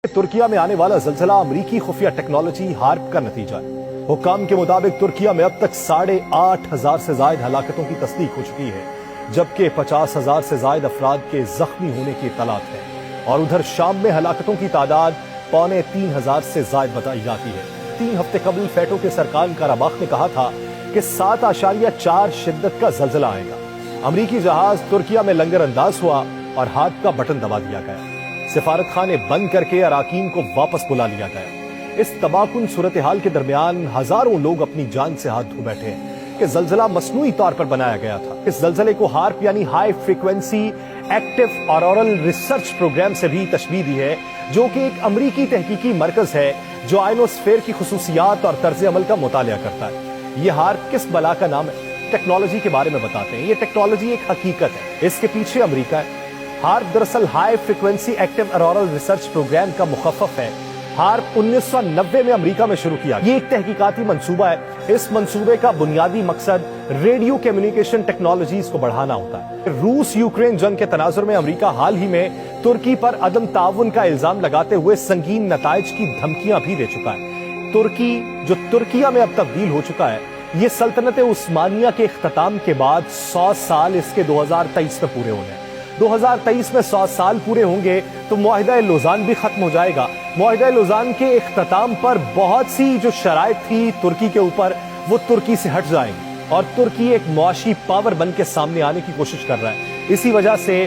तुर्किया में आने वाला ज़लज़ला अमरीकी खुफिया टेक्नोलॉजी हार्प का नतीजा है। हुक्काम के मुताबिक तुर्किया में अब तक 8,500 से ज्यादा हलाकतों की तस्दीक हो चुकी है, जबकि 50,000 से ज्यादा अफराद के जख्मी होने की इत्तलात है। और उधर शाम में हलाकतों की तादाद 3,500 से ज्यादा बताई जाती है। 3 हफ्ते कबल फैटो के सरकार कराबाख ने कहा था कि 7.4 शिद्दत का ज़लज़ला आएगा। अमरीकी जहाज तुर्किया में लंगर अंदाज हुआ और हाथ का बटन दबा दिया गया। सिफारत खाने बंद करके अराकीन को वापस बुला लिया गया। इस तबाहकुन सूरत हाल के दरमियान हजारों लोग अपनी जान से हाथ धो बैठे हैं कि ज़लज़ला मसनूई तौर पर बनाया गया था। इस ज़लज़ले को हार्प यानी high frequency active auroral research program से भी तशबीह दी है, जो कि एक अमरीकी तहकीकी मरकज है जो आयनोस्फेयर की खुसूसियात और तर्ज अमल का मुतालिया करता है। ये हार्प किस बला का नाम है? टेक्नोलॉजी के बारे में बताते हैं। ये टेक्नोलॉजी एक हकीकत है, इसके पीछे अमरीका है। हार्प दरअसल high frequency active auroral research program का मुखफ़फ़ है। हार्प 1990 में अमेरिका में शुरू किया। ये एक तहकीकाती मंसूबा है। इस मंसूबे का बुनियादी मकसद रेडियो कम्युनिकेशन टेक्नोलॉजीज को बढ़ाना होता है। रूस यूक्रेन जंग के तनाजुर में अमेरिका हाल ही में तुर्की पर अदम ताउन का इल्जाम लगाते हुए संगीन नताइज की धमकियां भी दे चुका है। तुर्की, जो तुर्किया में अब तब्दील हो चुका है, ये सल्तनत उस्मानिया के इख्तिताम के बाद 100 साल इसके 2023 में पूरे होने हैं। 2023 में 100 साल पूरे होंगे तो मुआहिदा लौज़ान भी खत्म हो जाएगा। मुआहिदा लौज़ान के इख्तिताम पर बहुत सी जो शराइत थी तुर्की के ऊपर, वो तुर्की से हट जाएंगी और तुर्की एक मुआशी पावर बन के सामने आने की कोशिश कर रहा है। इसी वजह से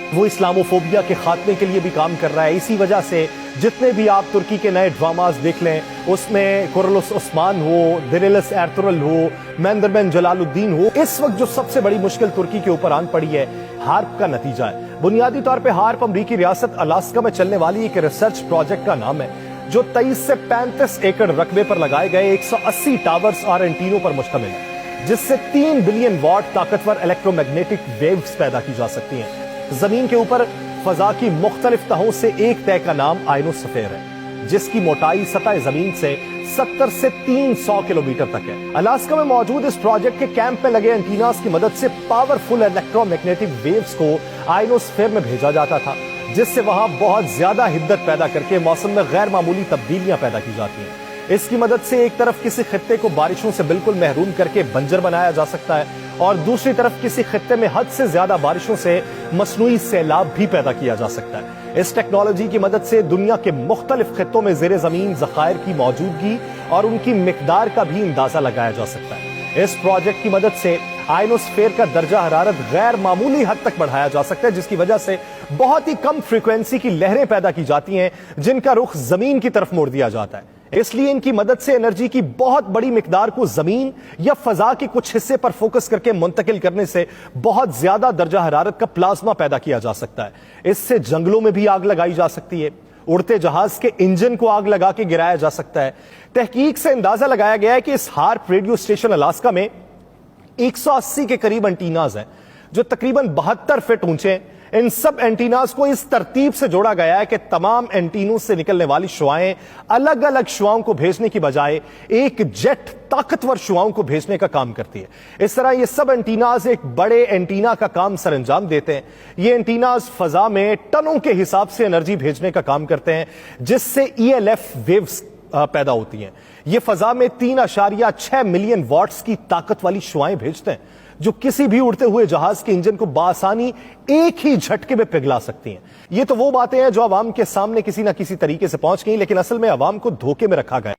वो इस्लामोफोबिया के खात्मे के लिए भी काम कर रहा है। इसी वजह से जितने भी आप तुर्की के नए ड्रामास देख लें, उसमें कुरलुस उस्मान हो, दिरेलस एर्तुगरुल हो, मेंदरबेन जलालुद्दीन हो, इस वक्त जो सबसे बड़ी मुश्किल तुर्की के ऊपर आन पड़ी है, हार्प का नतीजा है। बुनियादी तौर पे हार्प अमरीकी रियासत अलास्का में चलने वाली एक रिसर्च प्रोजेक्ट का नाम है, जो 23 से 35 एकड़ रकबे पर लगाए गए 180 टावर्स और एंटीनों पर मुश्तमिल है, जिससे 3 बिलियन वॉट ताकतवर इलेक्ट्रोमैग्नेटिक वेव्स पैदा की जा सकती हैं। जमीन के ऊपर फजा की मुख्तलिफ तहों से एक तय का नाम आयनोस्फेयर है, जिसकी मोटाई सतह जमीन से 70 से 300 किलोमीटर तक है। अलास्का में मौजूद इस प्रोजेक्ट के कैंप में लगे एंटीनास की मदद से पावरफुल इलेक्ट्रोमैग्नेटिक वेव्स को आयनोस्फेयर में भेजा जाता था, जिससे वहां बहुत ज्यादा हिद्दत पैदा करके मौसम में गैर मामूली तब्दीलियां पैदा की जाती हैं। इसकी मदद से एक तरफ किसी खित्ते को बारिशों से बिल्कुल महरूम करके बंजर बनाया जा सकता है और दूसरी तरफ किसी खित्ते में हद से ज्यादा बारिशों से मसनूई सैलाब भी पैदा किया जा सकता है। इस टेक्नोलॉजी की मदद से दुनिया के मुख्तलिफ खित्तों में ज़ेरे ज़मीन ज़खायर की मौजूदगी और उनकी मिकदार का भी अंदाजा लगाया जा सकता है। इस प्रोजेक्ट की मदद से आयनोस्फेयर का दर्जा हरारत गैर मामूली हद तक बढ़ाया जा सकता है, जिसकी वजह से बहुत ही कम फ्रीक्वेंसी की लहरें पैदा की जाती हैं, जिनका रुख जमीन की तरफ मोड़ दिया जाता है। इसलिए इनकी मदद से एनर्जी की बहुत बड़ी मिकदार को जमीन या फजा के कुछ हिस्से पर फोकस करके मुंतकिल करने से बहुत ज्यादा दर्जा हरारत का प्लाज्मा पैदा किया जा सकता है। इससे जंगलों में भी आग लगाई जा सकती है, उड़ते जहाज के इंजन को आग लगा के गिराया जा सकता है। तहकीक से अंदाजा लगाया गया है कि इस हार्प रेडियो स्टेशन अलास्का में 180 के करीब एंटीनाज हैं, जो तकरीबन 72 फीट ऊंचे हैं। इन सब एंटीनास को इस तरतीब से जोड़ा गया है कि तमाम एंटीनों से निकलने वाली शुआएं अलग अलग शुआओं को भेजने की बजाय एक जेट ताकतवर शुआओं को भेजने का काम करती है। इस तरह ये सब एंटीनास एक बड़े एंटीना का काम सरअंजाम देते हैं। ये एंटीनास फजा में टनों के हिसाब से एनर्जी भेजने का काम करते हैं, जिससे ELF वेव्स पैदा होती हैं। ये फजा में 3.6 मिलियन वॉट्स की ताकत वाली शुआएं भेजते हैं, जो किसी भी उड़ते हुए जहाज के इंजन को बासानी एक ही झटके में पिघला सकती हैं। ये तो वो बातें हैं जो अवाम के सामने किसी ना किसी तरीके से पहुंच गई, लेकिन असल में अवाम को धोखे में रखा गया।